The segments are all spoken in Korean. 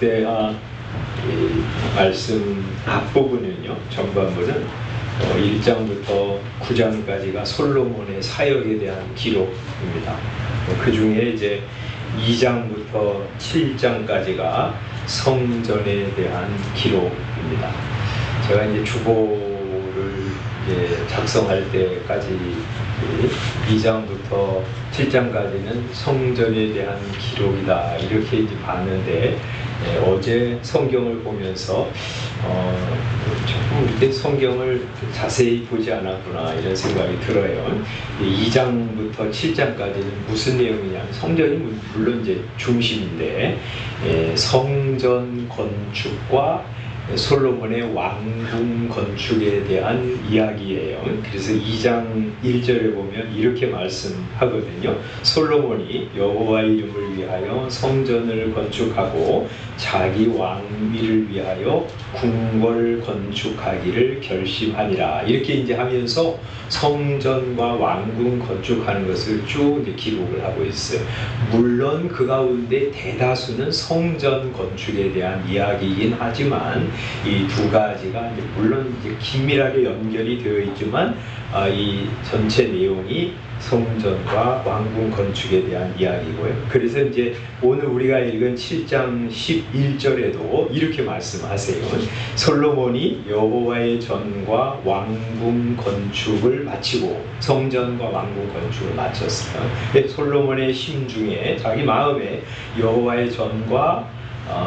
막대하 이 말씀 앞부분은요, 전반부는 1장부터 9장까지가 솔로몬의 사역에 대한 기록입니다. 그 중에 이제 2장부터 7장까지가 성전에 대한 기록입니다. 제가 이제 주보를 이제 작성할 때까지 2장부터 7장까지는 성전에 대한 기록이다 이렇게 이제 봤는데, 어제 성경을 보면서 조금 이렇게 성경을 자세히 보지 않았구나 이런 생각이 들어요. 2장부터 7장까지는 무슨 내용이냐면, 성전이 물론 이제 중심인데 성전 건축과 솔로몬의 왕궁 건축에 대한 이야기예요. 그래서 2장 1절에 보면 이렇게 말씀하거든요. 솔로몬이 여호와의 이름을 위하여 성전을 건축하고 자기 왕위를 위하여 궁궐을 건축하기를 결심하니라. 이렇게 이제 하면서 성전과 왕궁 건축하는 것을 쭉 이제 기록을 하고 있어요. 물론 그 가운데 대다수는 성전 건축에 대한 이야기이긴 하지만 이 두 가지가 이제 물론 이제 긴밀하게 연결이 되어 있지만 이 전체 내용이 성전과 왕궁 건축에 대한 이야기고요. 그래서 이제 오늘 우리가 읽은 7장 11절에도 이렇게 말씀하세요. 솔로몬이 여호와의 전과 왕궁 건축을 마치고, 성전과 왕궁 건축을 마쳤어요. 솔로몬의 심중에, 자기 마음에 여호와의 전과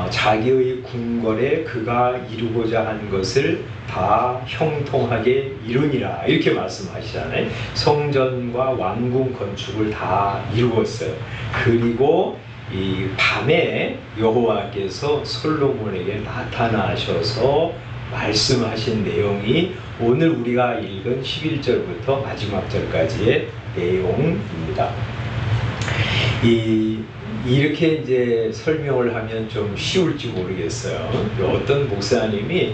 자기의 궁궐에 그가 이루고자 한 것을 다 형통하게 이루니라 이렇게 말씀하시잖아요. 성전과 왕궁 건축을 다 이루었어요. 그리고 이 밤에 여호와께서 솔로몬에게 나타나셔서 말씀하신 내용이 오늘 우리가 읽은 11절부터 마지막 절까지의 내용입니다. 이렇게 이제 설명을 하면 좀 쉬울지 모르겠어요. 어떤 목사님이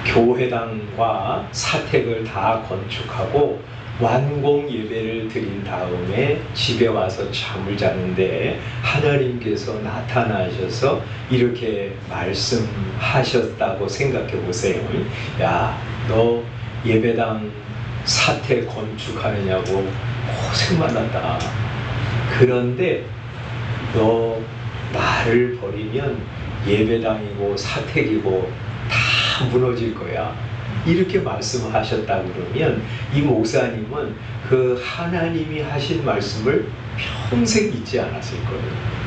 교회당과 사택을 다 건축하고 완공 예배를 드린 다음에 집에 와서 잠을 자는데 하나님께서 나타나셔서 이렇게 말씀하셨다고 생각해 보세요. 야, 너 예배당 사택 건축하느냐고 고생 많았다. 그런데 너 나를 버리면 예배당이고 사택이고 다 무너질 거야. 이렇게 말씀하셨다 그러면 이 목사님은 그 하나님이 하신 말씀을 평생 잊지 않았을 거예요.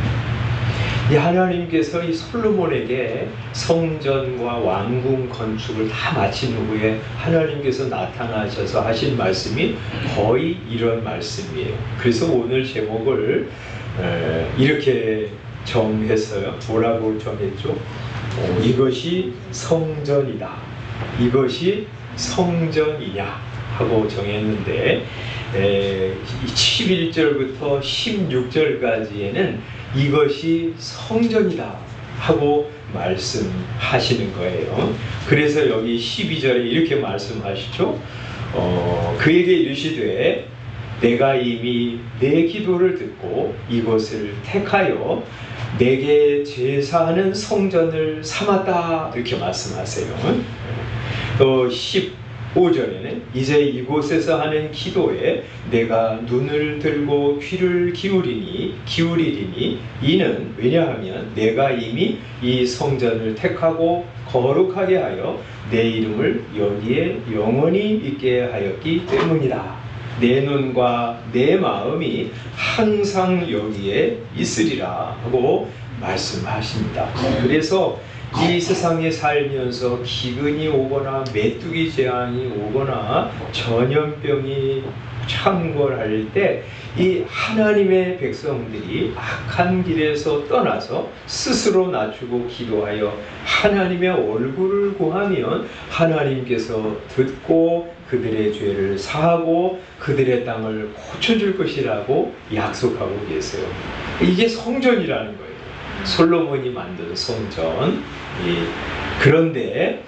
이 하나님께서 이 솔로몬에게 성전과 왕궁 건축을 다 마친 후에 하나님께서 나타나셔서 하신 말씀이 거의 이런 말씀이에요. 그래서 오늘 제목을 이렇게 정했어요. 뭐라고 정했죠? 이것이 성전이다. 이것이 성전이냐 하고 정했는데 11절부터 16절까지에는 이것이 성전이다 하고 말씀하시는 거예요. 그래서 여기 12절에 이렇게 말씀하시죠. 그에게 이르시되 내가 이미 내 기도를 듣고 이것을 택하여 내게 제사하는 성전을 삼았다 이렇게 말씀하세요. 또 15절에는 이제 이곳에서 하는 기도에 내가 눈을 들고 귀를 기울이리니 이는 왜냐하면 내가 이미 이 성전을 택하고 거룩하게 하여 내 이름을 여기에 영원히 있게 하였기 때문이다. 내 눈과 내 마음이 항상 여기에 있으리라 하고 말씀하십니다. 그래서 이 세상에 살면서 기근이 오거나 메뚜기 재앙이 오거나 전염병이 창궐할 때 이 하나님의 백성들이 악한 길에서 떠나서 스스로 낮추고 기도하여 하나님의 얼굴을 구하면 하나님께서 듣고 그들의 죄를 사하고 그들의 땅을 고쳐줄 것이라고 약속하고 계세요. 이게 성전이라는 거예요. 솔로몬이 만든 성전. 그런데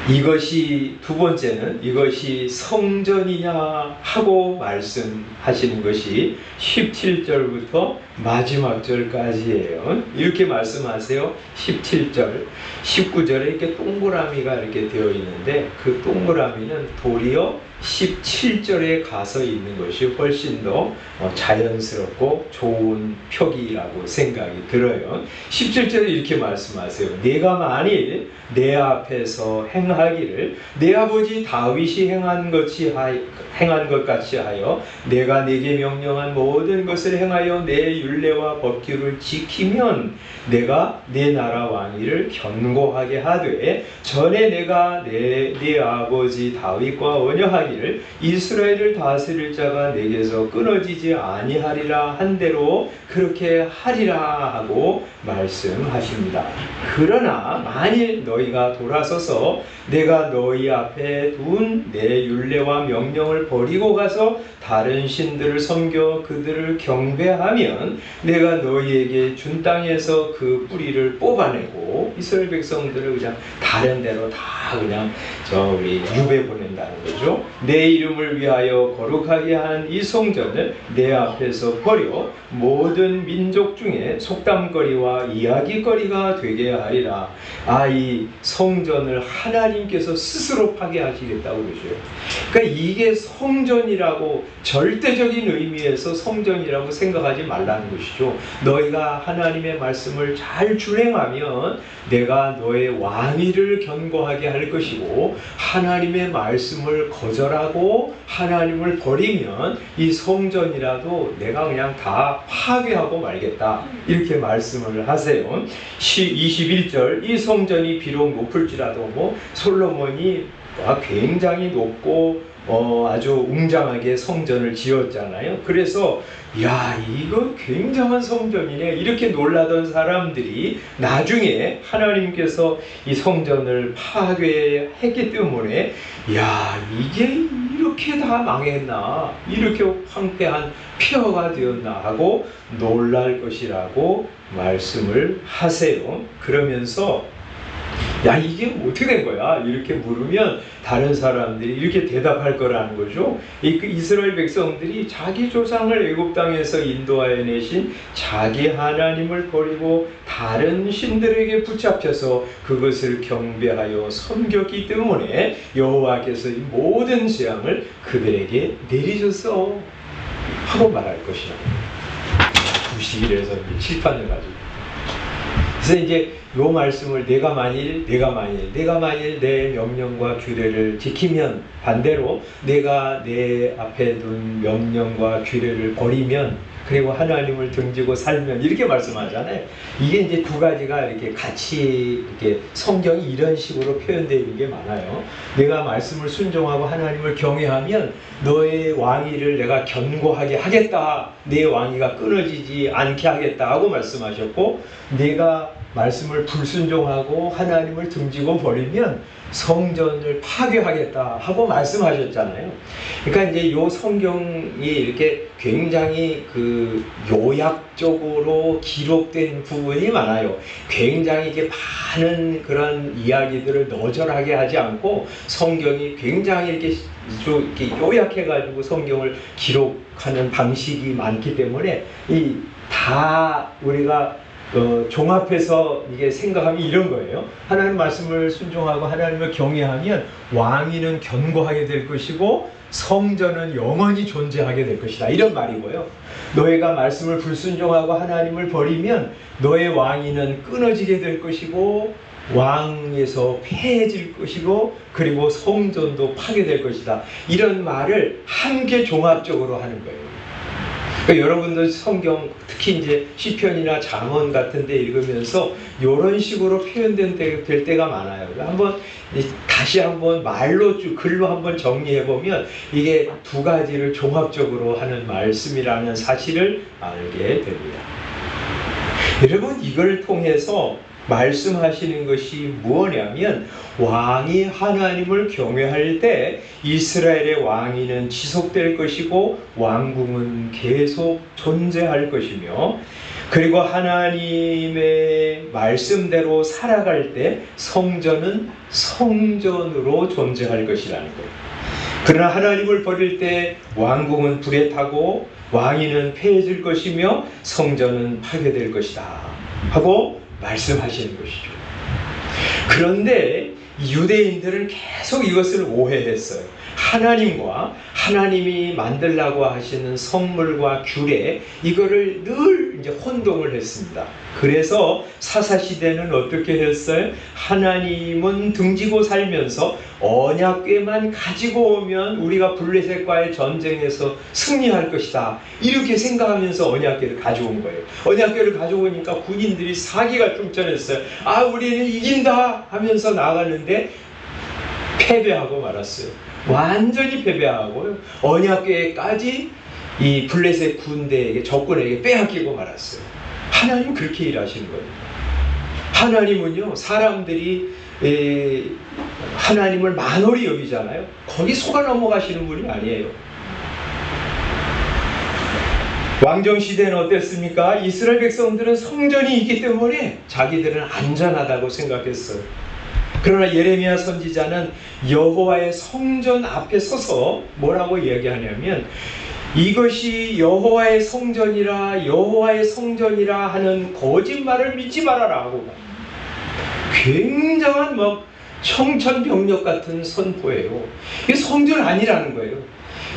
이것이 두 번째는 이것이 성전이냐 하고 말씀하시는 것이 17절부터 마지막 절까지예요. 이렇게 말씀하세요. 17절, 19절에 이렇게 동그라미가 이렇게 되어 있는데 그 동그라미는 도리어 17절에 가서 있는 것이 훨씬 더 자연스럽고 좋은 표기라고 생각이 들어요. 17절에 이렇게 말씀하세요. 내가 만일 내 앞에서 행하기를 내 아버지 다윗이 행한 것 같이 하여 내가 내게 명령한 모든 것을 행하여 내 율례와 법규를 지키면 내가 내 나라 왕위를 견고하게 하되 전에 내가 내 아버지 다윗과 언약하기를 이스라엘을 다스릴 자가 내게서 끊어지지 아니하리라 한 대로 그렇게 하리라 하고 말씀하십니다. 그러나 만일 너희가 돌아서서 내가 너희 앞에 둔 내 율례와 명령을 버리고 가서 다른 신들을 섬겨 그들을 경배하면 내가 너희에게 준 땅에서 그 뿌리를 뽑아내고 이스라엘 백성들을 그냥 다른 데로 다 그냥 우리 유배 보낸다는 거죠. 내 이름을 위하여 거룩하게 한 이 성전을 내 앞에서 버려 모든 민족 중에 속담거리와 이야기거리가 되게 하리라. 이 성전을 하나님께서 스스로 파괴하시겠다고 그러죠. 그러니까 이게 성전이라고 절대적인 의미에서 성전이라고 생각하지 말라는 것이죠. 너희가 하나님의 말씀을 잘 준행하면 내가 너의 왕위를 견고하게 할 것이고 하나님의 말씀을 거절하고 하나님을 버리면 이 성전이라도 내가 그냥 다 파괴하고 말겠다 이렇게 말씀을 하세요. 21절 이 성전이 비록 높을지라도 솔로몬이 굉장히 높고 아주 웅장하게 성전을 지었잖아요. 그래서 이거 굉장한 성전이네 이렇게 놀라던 사람들이 나중에 하나님께서 이 성전을 파괴했기 때문에 이게 이렇게 다 망했나 이렇게 황폐한 폐허가 되었나 하고 놀랄 것이라고 말씀을 하세요. 그러면서 이게 어떻게 된 거야? 이렇게 물으면 다른 사람들이 이렇게 대답할 거라는 거죠. 이스라엘 백성들이 자기 조상을 애굽 땅에서 인도하여 내신 자기 하나님을 버리고 다른 신들에게 붙잡혀서 그것을 경배하여 섬겼기 때문에 여호와께서 이 모든 재앙을 그들에게 내리셨어 하고 말할 것이라. 91에서 칠판을 가지고. 그래서 이제 요 말씀을 내가 만일 내 명령과 규례를 지키면 반대로 내가 내 앞에 둔 명령과 규례를 버리면 그리고 하나님을 등지고 살면 이렇게 말씀하잖아요. 이게 이제 두 가지가 이렇게 같이 이렇게 성경이 이런 식으로 표현되어 있는 게 많아요. 내가 말씀을 순종하고 하나님을 경외하면 너의 왕위를 내가 견고하게 하겠다. 내 왕위가 끊어지지 않게 하겠다 하고 말씀하셨고 내가 말씀을 불순종하고 하나님을 등지고 버리면 성전을 파괴하겠다 하고 말씀하셨잖아요. 그러니까 이제 요 성경이 이렇게 굉장히 요약적으로 기록된 부분이 많아요. 굉장히 이게 많은 그런 이야기들을 너절하게 하지 않고 성경이 굉장히 이렇게 요약해가지고 성경을 기록하는 방식이 많기 때문에 다 우리가 종합해서 이게 생각하면 이런 거예요. 하나님 말씀을 순종하고 하나님을 경외하면 왕위는 견고하게 될 것이고 성전은 영원히 존재하게 될 것이다. 이런 말이고요. 너희가 말씀을 불순종하고 하나님을 버리면 너의 왕위는 끊어지게 될 것이고 왕에서 폐해질 것이고 그리고 성전도 파괴될 것이다. 이런 말을 함께 종합적으로 하는 거예요. 그러니까 여러분들 성경 특히 이제 시편이나 잠언 같은 데 읽으면서 이런 식으로 될 때가 많아요. 다시 한번 글로 한번 정리해 보면 이게 두 가지를 종합적으로 하는 말씀이라는 사실을 알게 됩니다. 여러분 이걸 통해서 말씀하시는 것이 무엇이냐면 왕이 하나님을 경외할 때 이스라엘의 왕위는 지속될 것이고 왕궁은 계속 존재할 것이며 그리고 하나님의 말씀대로 살아갈 때 성전은 성전으로 존재할 것이라는 거예요. 그러나 하나님을 버릴 때 왕궁은 불에 타고 왕위는 폐해질 것이며 성전은 파괴될 것이다 하고 말씀하시는 것이죠. 그런데 유대인들은 계속 이것을 오해했어요. 하나님과 하나님이 만들라고 하시는 성물과 규례, 이거를 늘 이제 혼동을 했습니다. 그래서 사사시대는 어떻게 했어요? 하나님은 등지고 살면서 언약궤만 가지고 오면 우리가 블레셋과의 전쟁에서 승리할 것이다, 이렇게 생각하면서 언약궤를 가져온 거예요. 언약궤를 가져오니까 군인들이 사기가 충천했어요. 아, 우리는 이긴다 하면서 나가는데 패배하고 말았어요. 완전히 패배하고요, 언약궤까지 이 블레셋 군대에게, 적군에게 빼앗기고 말았어요. 하나님은 그렇게 일하시는 거예요. 하나님은요, 사람들이 하나님을 만홀히 여기잖아요. 거기 속아 넘어가시는 분이 아니에요. 왕정시대는 어땠습니까? 이스라엘 백성들은 성전이 있기 때문에 자기들은 안전하다고 생각했어요. 그러나 예레미야 선지자는 여호와의 성전 앞에 서서 뭐라고 이야기하냐면, 이것이 여호와의 성전이라 여호와의 성전이라 하는 거짓말을 믿지 말아라 하고, 굉장한 막 청천벽력 같은 선포예요. 이게 성전 아니라는 거예요.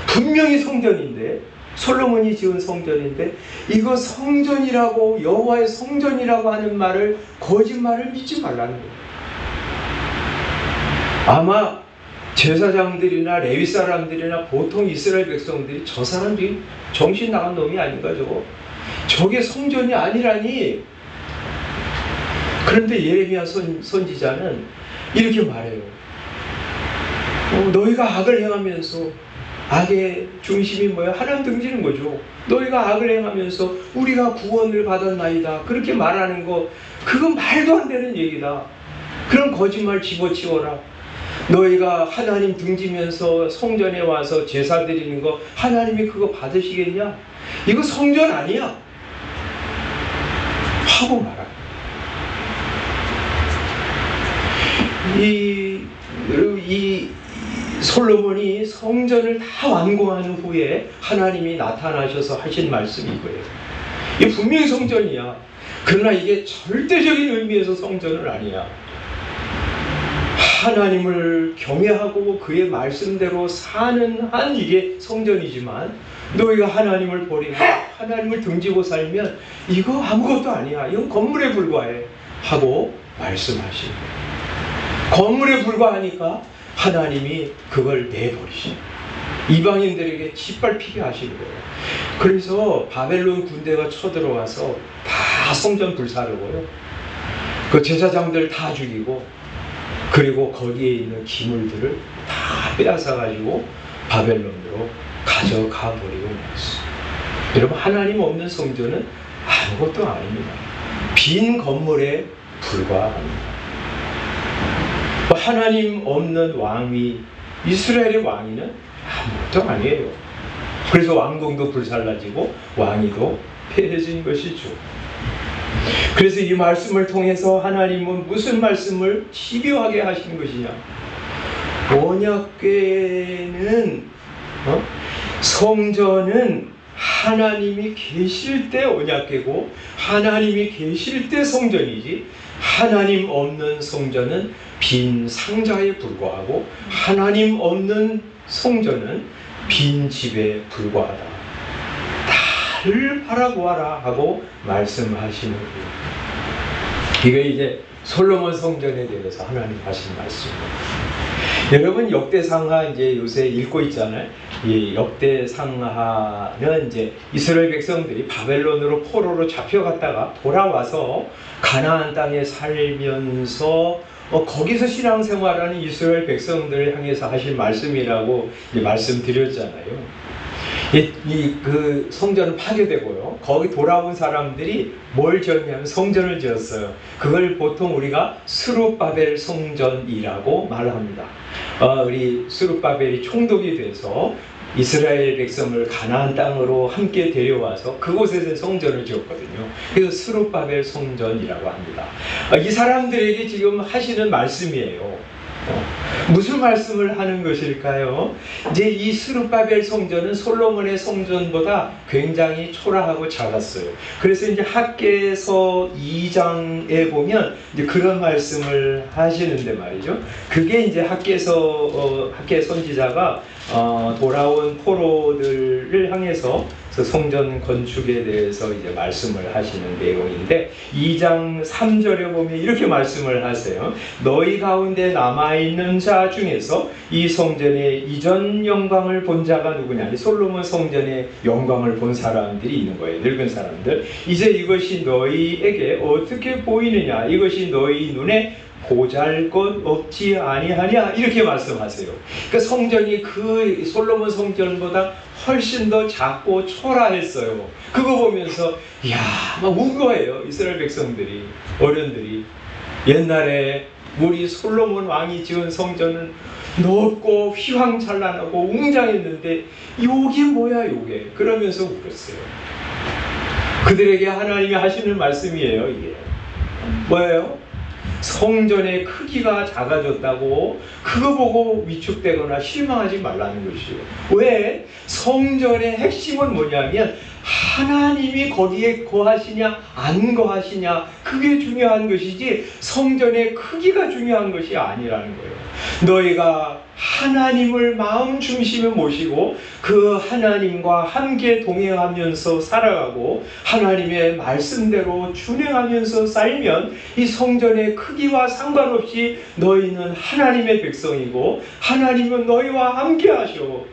분명히 성전인데, 솔로몬이 지은 성전인데 이거 성전이라고, 여호와의 성전이라고 하는 말을, 거짓말을 믿지 말라는 거예요. 아마 제사장들이나 레위 사람들이나 보통 이스라엘 백성들이 저 사람들이 정신 나간 놈이 아닌가 저거, 저게 성전이 아니라니. 그런데 예레미야 선지자는 이렇게 말해요. 너희가 악을 행하면서, 악의 중심이 뭐야? 하나님 등지는 거죠. 너희가 악을 행하면서 우리가 구원을 받았나이다, 그렇게 말하는 거, 그건 말도 안 되는 얘기다. 그런 거짓말 집어치워라. 너희가 하나님 등지면서 성전에 와서 제사 드리는 거, 하나님이 그거 받으시겠냐? 이거 성전 아니야 하고 말합니다. 이 솔로몬이 성전을 다 완공한 후에 하나님이 나타나셔서 하신 말씀이 이거예요. 이게 분명히 성전이야. 그러나 이게 절대적인 의미에서 성전은 아니야. 하나님을 경외하고 그의 말씀대로 사는 한 이게 성전이지만, 너희가 하나님을 버리고 하나님을 등지고 살면 이거 아무것도 아니야, 이건 건물에 불과해 하고 말씀하시는 거예요. 건물에 불과하니까 하나님이 그걸 내버리시는 거예요. 이방인들에게 짓밟히게 하시는 거예요. 그래서 바벨론 군대가 쳐들어와서 다 성전 불사르고요, 그 제사장들 다 죽이고, 그리고 거기에 있는 기물들을 다 빼앗아가지고 바벨론으로 가져가 버리고 말았어요. 여러분, 하나님 없는 성전은 아무것도 아닙니다. 빈 건물에 불과합니다. 하나님 없는 왕위, 이스라엘의 왕위는 아무것도 아니에요. 그래서 왕궁도 불살라지고 왕위도 폐해진 것이죠. 그래서 이 말씀을 통해서 하나님은 무슨 말씀을 집요하게 하시는 것이냐? 언약궤는, 성전은 하나님이 계실 때 언약궤고 하나님이 계실 때 성전이지, 하나님 없는 성전은 빈 상자에 불과하고 하나님 없는 성전은 빈 집에 불과하다. 나를 바라보아라 하고 말씀하시는 거예요. 이게 이제 솔로몬 성전에 대해서 하나님 하신 말씀입니다. 여러분, 역대상하 이제 요새 읽고 있잖아요. 이 역대상하는 이제 이스라엘 백성들이 바벨론으로 포로로 잡혀갔다가 돌아와서 가나안 땅에 살면서 거기서 신앙생활하는 이스라엘 백성들을 향해서 하신 말씀이라고 말씀드렸잖아요. 그 성전은 파괴되고요, 거기 돌아온 사람들이 뭘 지었냐면 성전을 지었어요. 그걸 보통 우리가 스룹바벨 성전이라고 말합니다. 우리 스룹바벨이 총독이 돼서 이스라엘 백성을 가나안 땅으로 함께 데려와서 그곳에서 성전을 지었거든요. 그래서 스룹바벨 성전이라고 합니다. 이 사람들에게 지금 하시는 말씀이에요. 무슨 말씀을 하는 것일까요? 이제 이 스룹바벨 성전은 솔로몬의 성전보다 굉장히 초라하고 작았어요. 그래서 이제 학개서 2장에 보면 이제 그런 말씀을 하시는데 말이죠. 그게 이제 학개 선지자가 돌아온 포로들을 향해서 성전 건축에 대해서 이제 말씀을 하시는 내용인데 2장 3절에 보면 이렇게 말씀을 하세요. 너희 가운데 남아있는 자 중에서 이 성전의 이전 영광을 본 자가 누구냐? 솔로몬 성전의 영광을 본 사람들이 있는 거예요. 늙은 사람들. 이제 이것이 너희에게 어떻게 보이느냐? 이것이 너희 눈에 보잘것 없지 아니하냐? 이렇게 말씀하세요. 그러니까 성전이 그 솔로몬 성전보다 훨씬 더 작고 초라했어요. 그거 보면서 이야 막 운 거예요. 이스라엘 백성들이, 어른들이. 옛날에 우리 솔로몬 왕이 지은 성전은 넓고 휘황찬란하고 웅장했는데 요게 뭐야 요게? 그러면서 울었어요. 그들에게 하나님이 하시는 말씀이에요. 이게 뭐예요? 성전의 크기가 작아졌다고 그거 보고 위축되거나 실망하지 말라는 것이에요. 왜? 성전의 핵심은 뭐냐면 하나님이 거기에 거하시냐 안 거하시냐 그게 중요한 것이지 성전의 크기가 중요한 것이 아니라는 거예요. 너희가 하나님을 마음 중심에 모시고 그 하나님과 함께 동행하면서 살아가고 하나님의 말씀대로 준행하면서 살면 이 성전의 크기와 상관없이 너희는 하나님의 백성이고 하나님은 너희와 함께 하셔.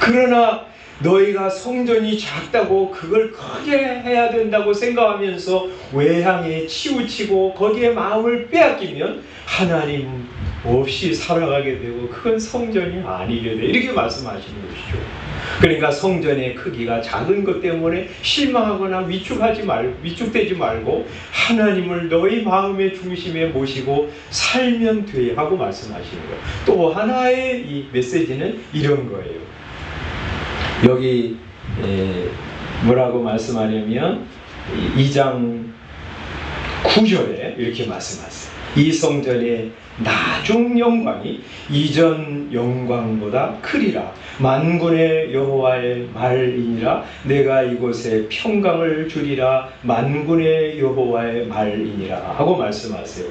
그러나 너희가 성전이 작다고 그걸 크게 해야 된다고 생각하면서 외향에 치우치고 거기에 마음을 빼앗기면 하나님 없이 살아가게 되고 그건 성전이 아니게 돼. 이렇게 말씀하시는 것이죠. 그러니까 성전의 크기가 작은 것 때문에 실망하거나 위축되지 말고 하나님을 너희 마음의 중심에 모시고 살면 돼 하고 말씀하시는 거예요. 또 하나의 이 메시지는 이런 거예요. 여기 뭐라고 말씀하냐면 2장 9절에 이렇게 말씀하세요. 이 성전의 나중 영광이 이전 영광보다 크리라. 만군의 여호와의 말이니라. 내가 이곳에 평강을 주리라. 만군의 여호와의 말이니라 하고 말씀하세요.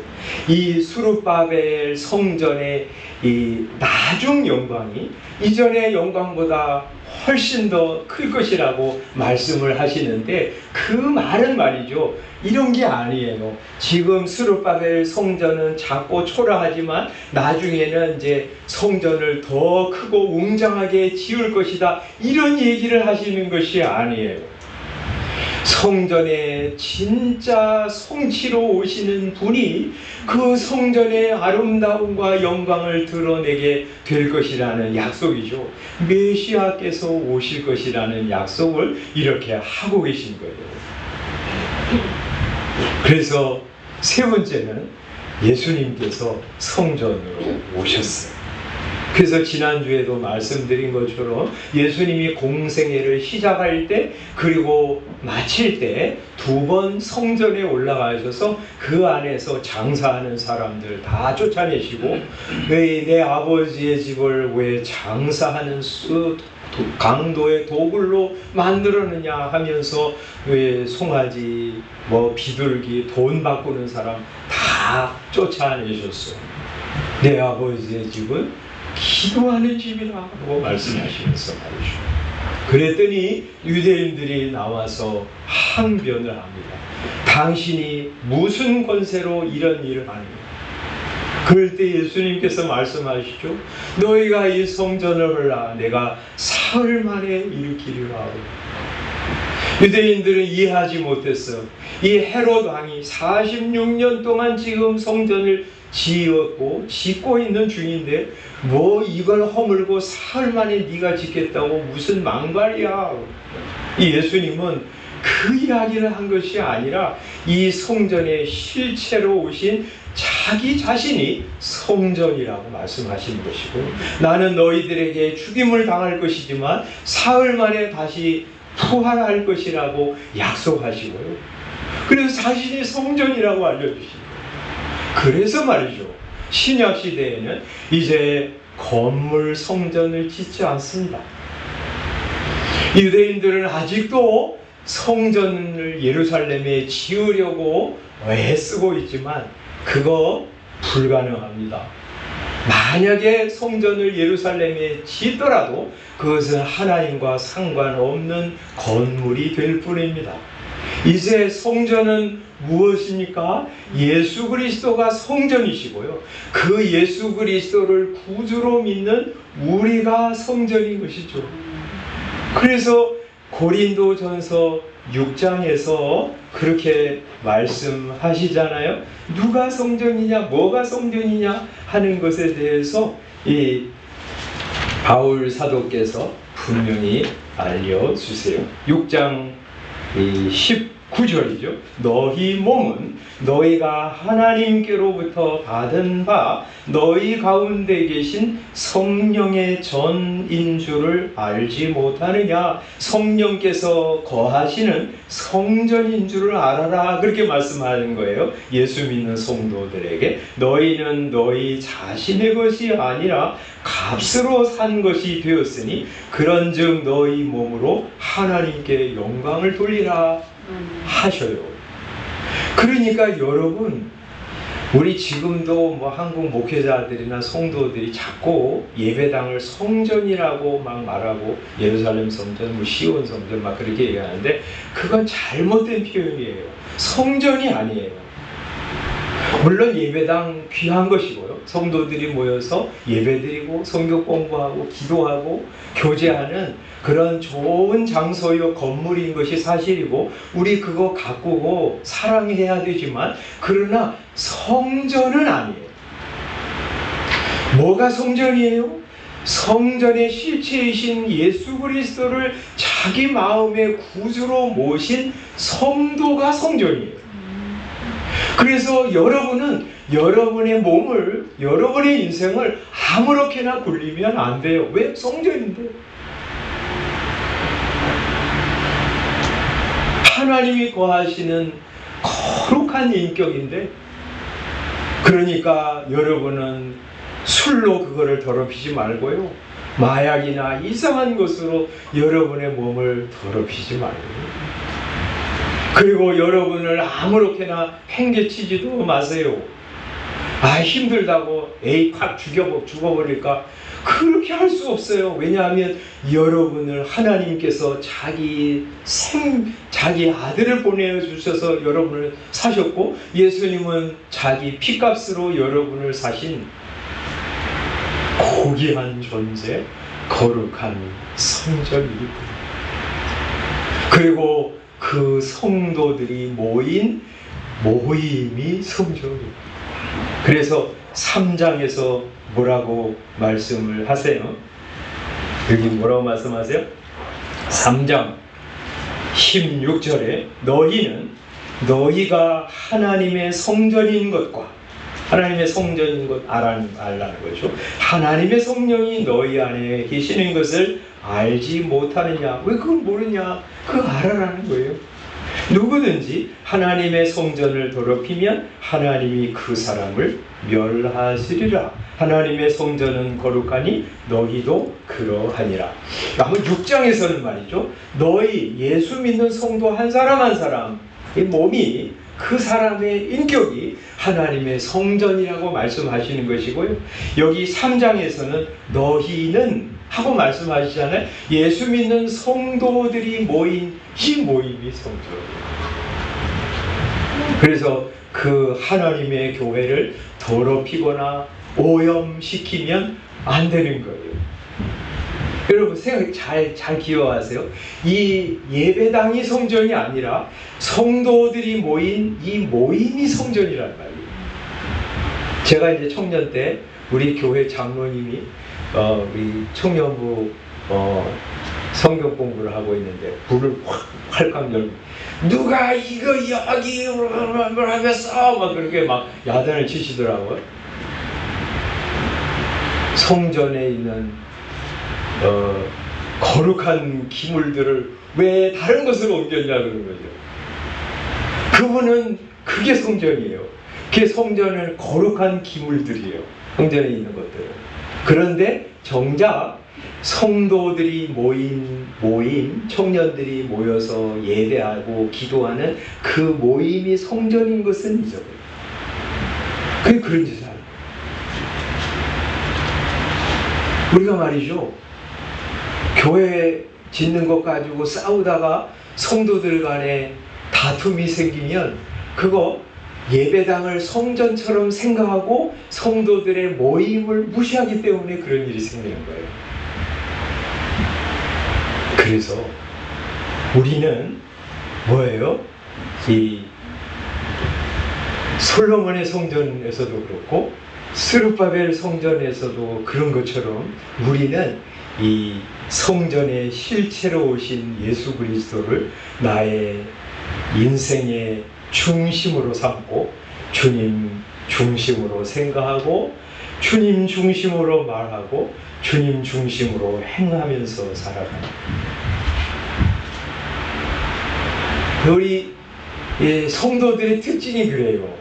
이 스룹바벨 성전의 이 나중 영광이 이전의 영광보다 훨씬 더 클 것이라고 말씀을 하시는데 그 말은 말이죠. 이런 게 아니에요. 지금 스룹바벨 성전은 작고 초라하지만 나중에는 이제 성전을 더 크고 웅장하게 지을 것이다. 이런 얘기를 하시는 것이 아니에요. 성전에 진짜 성취로 오시는 분이 그 성전의 아름다움과 영광을 드러내게 될 것이라는 약속이죠. 메시아께서 오실 것이라는 약속을 이렇게 하고 계신 거예요. 그래서 세 번째는 예수님께서 성전으로 오셨어요. 그래서 지난주에도 말씀드린 것처럼 예수님이 공생애를 시작할 때 그리고 마칠 때 두 번 성전에 올라가셔서 그 안에서 장사하는 사람들 다 쫓아내시고 왜 내 아버지의 집을 왜 장사하는 강도의 도굴로 만들었느냐 하면서 왜 송아지 비둘기 돈 바꾸는 사람 다 쫓아내셨어요. 내 아버지의 집은 기도하는 집이라고 말씀하시면서 말이죠. 그랬더니 유대인들이 나와서 항변을 합니다. 당신이 무슨 권세로 이런 일을 하느냐. 그럴 때 예수님께서 말씀하시죠. 너희가 이 성전을 헐라 내가 사흘 만에 일으키리라 하고. 유대인들은 이해하지 못했어요. 이 헤롯 왕이 46년 동안 지금 성전을 짓고 있는 중인데 이걸 허물고 사흘 만에 네가 짓겠다고 무슨 망발이야. 이 예수님은 그 이야기를 한 것이 아니라 이 성전에 실체로 오신 자기 자신이 성전이라고 말씀하신 것이고, 나는 너희들에게 죽임을 당할 것이지만 사흘 만에 다시 부활할 것이라고 약속하시고요. 그래서 자신이 성전이라고 알려주시고, 그래서 말이죠, 신약 시대에는 이제 건물 성전을 짓지 않습니다. 유대인들은 아직도 성전을 예루살렘에 지으려고 애쓰고 있지만 그거 불가능합니다. 만약에 성전을 예루살렘에 짓더라도 그것은 하나님과 상관없는 건물이 될 뿐입니다. 이제 성전은 무엇입니까? 예수 그리스도가 성전이시고요, 그 예수 그리스도를 구주로 믿는 우리가 성전인 것이죠. 그래서 고린도전서 6장에서 그렇게 말씀하시잖아요. 누가 성전이냐, 뭐가 성전이냐 하는 것에 대해서 이 바울 사도께서 분명히 알려주세요. 6장 19절이죠. 너희 몸은 너희가 하나님께로부터 받은 바 너희 가운데 계신 성령의 전인 줄을 알지 못하느냐. 성령께서 거하시는 성전인 줄을 알아라, 그렇게 말씀하는 거예요. 예수 믿는 성도들에게 너희는 너희 자신의 것이 아니라 값으로 산 것이 되었으니 그런즉 너희 몸으로 하나님께 영광을 돌리라 하셔요. 그러니까 여러분, 우리 지금도 뭐 한국 목회자들이나 성도들이 자꾸 예배당을 성전이라고 막 말하고, 예루살렘 성전, 뭐 시온 성전 막 그렇게 얘기하는데 그건 잘못된 표현이에요. 성전이 아니에요. 물론 예배당 귀한 것이고요, 성도들이 모여서 예배드리고 성경 공부하고 기도하고 교제하는 그런 좋은 장소요 건물인 것이 사실이고, 우리 그거 가꾸고 사랑해야 되지만, 그러나 성전은 아니에요. 뭐가 성전이에요? 성전의 실체이신 예수 그리스도를 자기 마음의 구주로 모신 성도가 성전이에요. 그래서 여러분은 여러분의 몸을, 여러분의 인생을 아무렇게나 굴리면 안 돼요. 왜? 성전인데. 하나님이 거하시는 거룩한 인격인데, 그러니까 여러분은 술로 그거를 더럽히지 말고요, 마약이나 이상한 것으로 여러분의 몸을 더럽히지 말고요, 그리고 여러분을 아무렇게나 팽개치지도 마세요. 힘들다고 팍 죽어버릴까? 그렇게 할 수 없어요. 왜냐하면 여러분을 하나님께서 자기 아들을 보내주셔서 여러분을 사셨고, 예수님은 자기 피값으로 여러분을 사신 고귀한 존재, 거룩한 성전이고, 그리고 그 성도들이 모인 모임이 성전이에요. 그래서 3장에서 뭐라고 말씀을 하세요? 여기 뭐라고 말씀하세요? 3장 16절에 너희는 너희가 하나님의 성전인 것과, 하나님의 성전인 것 알라는 거죠. 하나님의 성령이 너희 안에 계시는 것을 알지 못하느냐. 왜 그걸 모르냐? 그거 알아라는 거예요. 누구든지 하나님의 성전을 더럽히면 하나님이 그 사람을 멸하시리라. 하나님의 성전은 거룩하니 너희도 그러하니라. 아마 6장에서는 말이죠, 너희 예수 믿는 성도 한 사람 한 사람의 몸이, 그 사람의 인격이 하나님의 성전이라고 말씀하시는 것이고요, 여기 3장에서는 너희는 하고 말씀하시잖아요. 예수 믿는 성도들이 모인 이 모임이 성전이에요. 그래서 그 하나님의 교회를 더럽히거나 오염시키면 안 되는 거예요. 여러분 생각 잘 기억하세요. 이 예배당이 성전이 아니라 성도들이 모인 이 모임이 성전이란 말이에요. 제가 이제 청년 때 우리 교회 장로님이 우리 청년부 성경 공부를 하고 있는데 불을 활짝 열고 누가 이거 여기 하면서 막 그렇게 막 야단을 치시더라고요. 성전에 있는 거룩한 기물들을 왜 다른 곳으로 옮겼냐 그런 거죠. 그분은 그게 성전이에요. 그게 성전은 거룩한 기물들이에요. 성전에 있는 것들은. 그런데 정작 성도들이 모임, 청년들이 모여서 예배하고 기도하는 그 모임이 성전인 것은 잊어버려요. 그게 그런 짓을 하는 거예요. 우리가 말이죠, 교회 짓는 것 가지고 싸우다가 성도들 간에 다툼이 생기면 그거 예배당을 성전처럼 생각하고 성도들의 모임을 무시하기 때문에 그런 일이 생기는 거예요. 그래서 우리는 뭐예요? 이 솔로몬의 성전에서도 그렇고 스룹바벨 성전에서도 그런 것처럼 우리는 이 성전의 실체로 오신 예수 그리스도를 나의 인생의 중심으로 삼고 주님 중심으로 생각하고 주님 중심으로 말하고 주님 중심으로 행하면서 살아가는 우리 성도들의 특징이 그래요.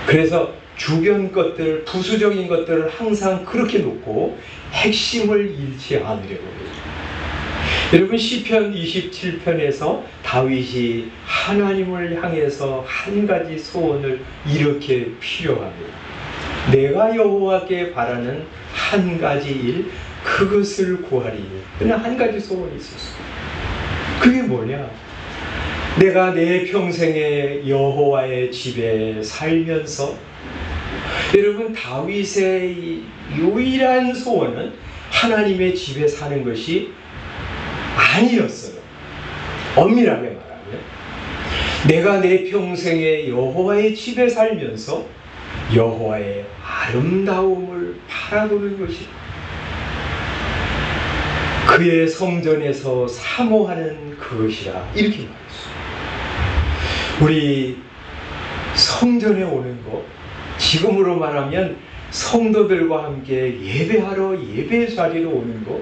그래서 주변 것들, 부수적인 것들을 항상 그렇게 놓고 핵심을 잃지 않으려고 해요. 여러분 시편 27편에서 다윗이 하나님을 향해서 한 가지 소원을 이렇게 필요합니다. 내가 여호와께 바라는 한 가지 일 그것을 구하리니. 그냥 한 가지 소원이 있었어요. 그게 뭐냐? 내가 내 평생에 여호와의 집에 살면서 여러분 다윗의 유일한 소원은 하나님의 집에 사는 것이 아니었어요. 엄밀하게 말하면 내가 내 평생에 여호와의 집에 살면서 여호와의 아름다움을 바라보는 것이 그의 성전에서 사모하는 그것이라 이렇게 말했어요. 우리 성전에 오는 것, 지금으로 말하면 성도들과 함께 예배하러 예배 자리로 오는 것,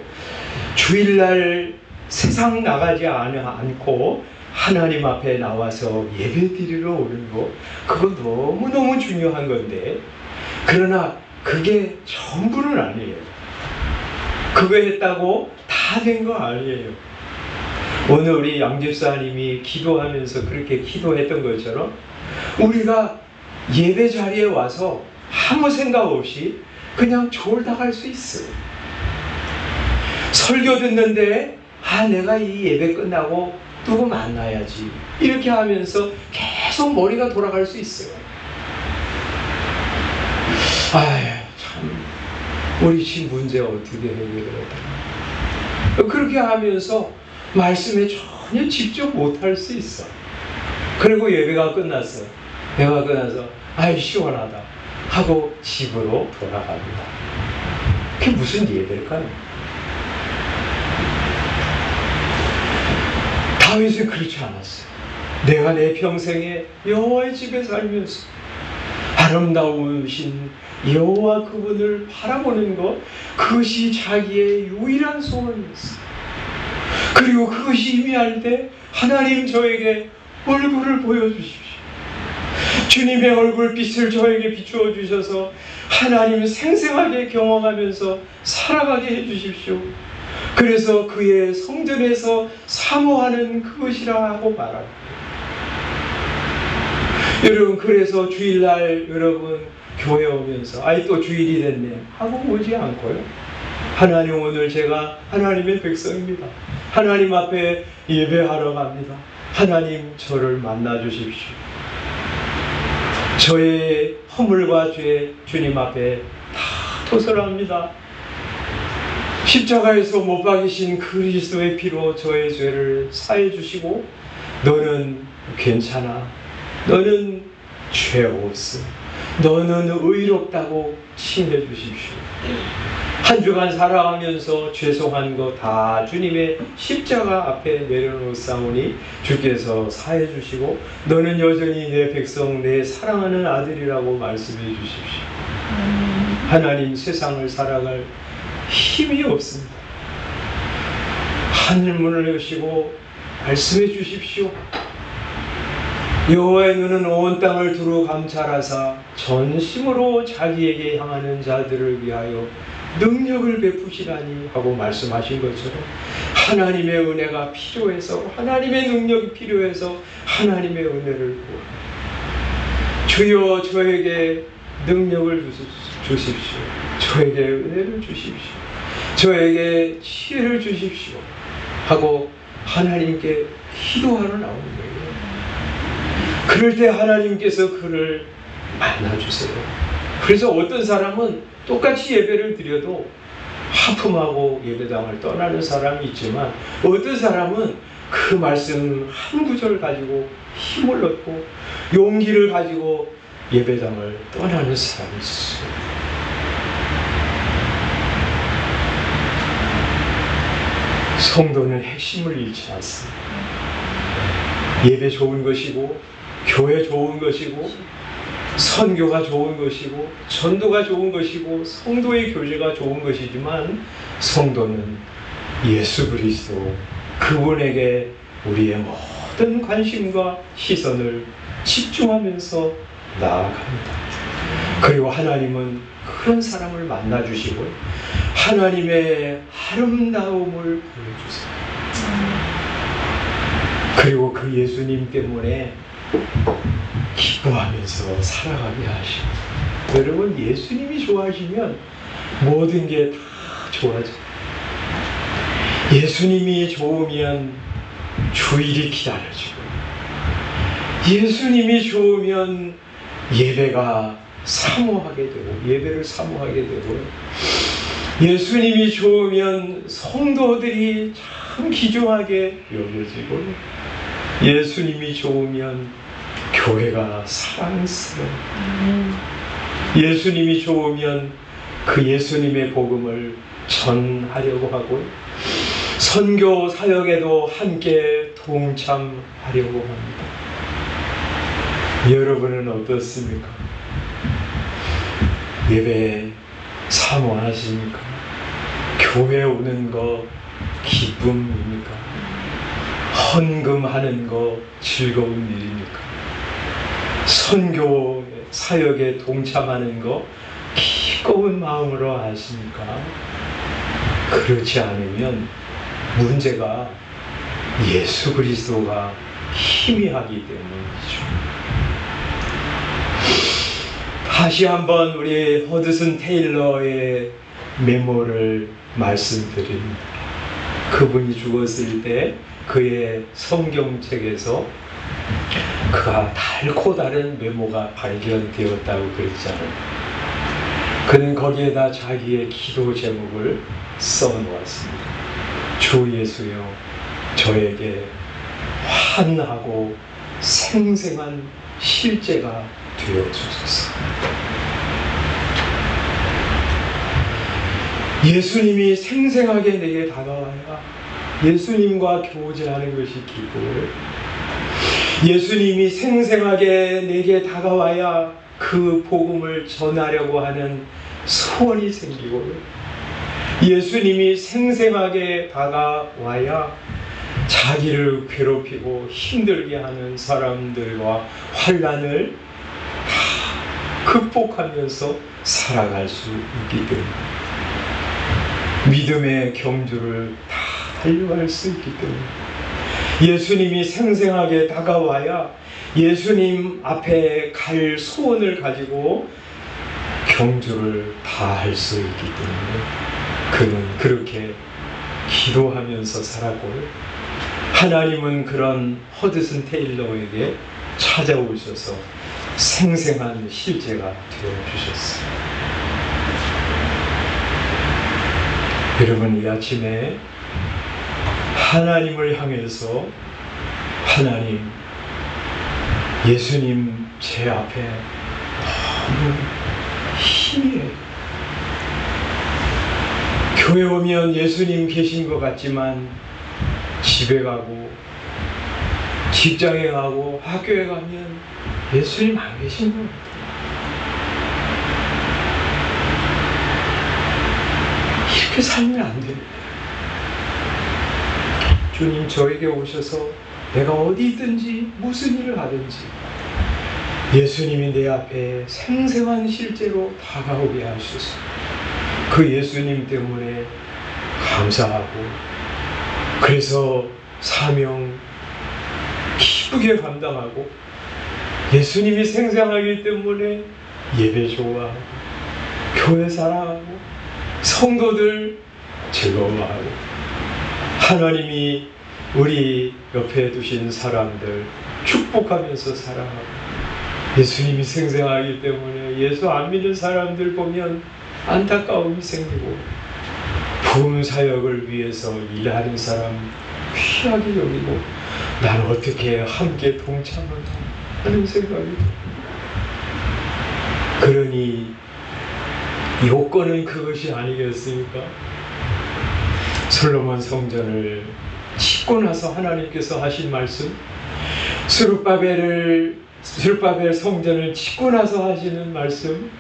주일날 세상 나가지 않고 하나님 앞에 나와서 예배 드리러 오는 것, 그거 너무너무 중요한 건데, 그러나 그게 전부는 아니에요. 그거 했다고 다 된 거 아니에요. 오늘 우리 양 집사님이 기도하면서 그렇게 기도했던 것처럼 우리가 예배 자리에 와서 아무 생각 없이 그냥 졸다 갈 수 있어요. 설교 듣는데 내가 이 예배 끝나고 누구 만나야지 이렇게 하면서 계속 머리가 돌아갈 수 있어요. 참 우리 집 문제 어떻게 해결할까? 그렇게 하면서 말씀에 전혀 집중 못할 수 있어. 그리고 예배가 끝났어. 예배가 끝나서 시원하다 하고 집으로 돌아갑니다. 그게 무슨 예배일까요? 다윗은 그렇지 않았어요. 내가 내 평생에 여호와의 집에 살면서 아름다우신 여호와 그분을 바라보는 것, 그것이 자기의 유일한 소원이었어요. 그리고 그것이 희미할 때 하나님 저에게 얼굴을 보여주십시오. 주님의 얼굴빛을 저에게 비추어 주셔서 하나님을 생생하게 경험하면서 살아가게 해주십시오. 그래서 그의 성전에서 사모하는 그것이라 하고 말합니다. 여러분, 그래서 주일날 여러분 교회 오면서 또 주일이 됐네 하고 오지 않고요. 하나님, 오늘 제가 하나님의 백성입니다. 하나님 앞에 예배하러 갑니다. 하나님, 저를 만나 주십시오. 저의 허물과 죄 주님 앞에 다 토설합니다. 십자가에서 못 박이신 그리스도의 피로 저의 죄를 사해 주시고, 너는 괜찮아, 너는 죄 없어, 너는 의롭다고 칭해 주십시오. 한 주간 살아가면서 죄송한 거 다 주님의 십자가 앞에 내려놓사오니 주께서 사해 주시고 너는 여전히 내 백성 내 사랑하는 아들이라고 말씀해 주십시오. 하나님, 세상을 살아갈 힘이 없습니다. 하늘 문을 여시고 말씀해 주십시오. 여호와의 눈은 온 땅을 두루 감찰하사 전심으로 자기에게 향하는 자들을 위하여 능력을 베푸시라니 하고 말씀하신 것처럼 하나님의 은혜가 필요해서, 하나님의 능력이 필요해서 하나님의 은혜를 구합니다. 주여 저에게 능력을 주십시오. 저에게 은혜를 주십시오. 저에게 지혜를 주십시오 하고 하나님께 기도하러 나오는 거예요. 그럴 때 하나님께서 그를 만나주세요. 그래서 어떤 사람은 똑같이 예배를 드려도 하품하고 예배당을 떠나는 사람이 있지만 어떤 사람은 그 말씀 한 구절 가지고 힘을 얻고 용기를 가지고 예배당을 떠나는 사람이 있어요. 성도는 핵심을 잃지 않습니다. 예배 좋은 것이고 교회 좋은 것이고 선교가 좋은 것이고 전도가 좋은 것이고 성도의 교제가 좋은 것이지만 성도는 예수 그리스도 그분에게 우리의 모든 관심과 시선을 집중하면서 나아갑니다. 그리고 하나님은 그런 사람을 만나주시고 하나님의 아름다움을 보여주세요. 그리고 그 예수님 때문에 기뻐하면서 살아가게 하시고, 여러분 예수님이 좋아하시면 모든 게 다 좋아져요. 예수님이 좋으면 주일이 기다려지고, 예수님이 좋으면 예배가 사모하게 되고, 예배를 사모하게 되고, 예수님이 좋으면 성도들이 참 귀중하게 여겨지고, 예수님이 좋으면 교회가 사랑스러워. 예수님이 좋으면 그 예수님의 복음을 전하려고 하고 선교 사역에도 함께 동참하려고 합니다. 여러분은 어떻습니까? 예배 사모하십니까? 교회 오는 거 기쁨입니까? 헌금하는 거 즐거운 일입니까? 선교 사역에 동참하는 거 기꺼운 마음으로 하십니까? 그렇지 않으면 문제가 예수 그리스도가 희미하기 때문이죠. 다시 한번 우리 허드슨 테일러의 메모를 말씀드립니다. 그분이 죽었을 때 그의 성경책에서 그가 달고 다른 메모가 발견되었다고 그랬잖아요. 그는 거기에다 자기의 기도 제목을 써놓았습니다. 주 예수여, 저에게 환하고 생생한 실제가 되어주소서. 예수님이 생생하게 내게 다가와야 예수님과 교제하는 것이 기쁨을, 예수님이 생생하게 내게 다가와야 그 복음을 전하려고 하는 소원이 생기고, 예수님이 생생하게 다가와야 자기를 괴롭히고 힘들게 하는 사람들과 환난을 다 극복하면서 살아갈 수 있기 때문에, 믿음의 경주를 다 달려갈 수 있기 때문에, 예수님이 생생하게 다가와야 예수님 앞에 갈 소원을 가지고 경주를 다 할 수 있기 때문에 그는 그렇게 기도하면서 살았고, 하나님은 그런 허드슨 테일러에게 찾아오셔서 생생한 실제가 되어주셨어요. 여러분, 이 아침에 하나님을 향해서 하나님, 예수님 제 앞에 너무 희미해요. 교회 오면 예수님 계신 것 같지만 집에 가고 직장에 가고 학교에 가면 예수님 안 계신 것 같아요. 이렇게 살면 안 됩니다. 주님 저에게 오셔서 내가 어디 있든지 무슨 일을 하든지 예수님이 내 앞에 생생한 실제로 다가오게 하소서. 그 예수님 때문에 감사하고 그래서 사명 기쁘게 감당하고 예수님이 생생하기 때문에 예배 좋아하고 교회 사랑하고 성도들 즐거워하고 하나님이 우리 옆에 두신 사람들 축복하면서 사랑하고 예수님이 생생하기 때문에 예수 안 믿는 사람들 보면 안타까움이 생기고 부흥 사역을 위해서 일하는 사람 귀하게 여기고 나는 어떻게 함께 동참을 하는 생각이 듭니다. 그러니 요건은 그것이 아니겠습니까? 솔로몬 성전을 짓고 나서 하나님께서 하신 말씀, 스룹바벨 성전을 짓고 나서 하시는 말씀,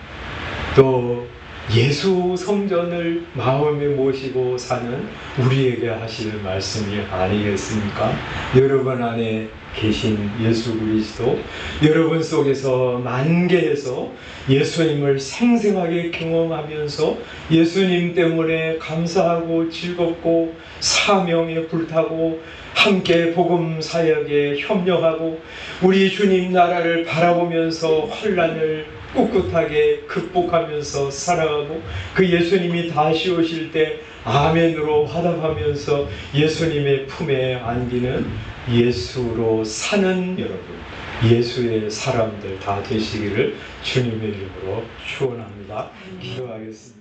또 예수 성전을 마음에 모시고 사는 우리에게 하시는 말씀이 아니겠습니까? 여러분 안에 계신 예수 그리스도, 여러분 속에서 만개해서 예수님을 생생하게 경험하면서 예수님 때문에 감사하고 즐겁고 사명에 불타고 함께 복음 사역에 협력하고 우리 주님 나라를 바라보면서 환난을 꿋꿋하게 극복하면서 살아가고 그 예수님이 다시 오실 때 아멘으로 화답하면서 예수님의 품에 안기는 예수로 사는 여러분, 예수의 사람들 다 되시기를 주님의 이름으로 축원합니다. 기도하겠습니다.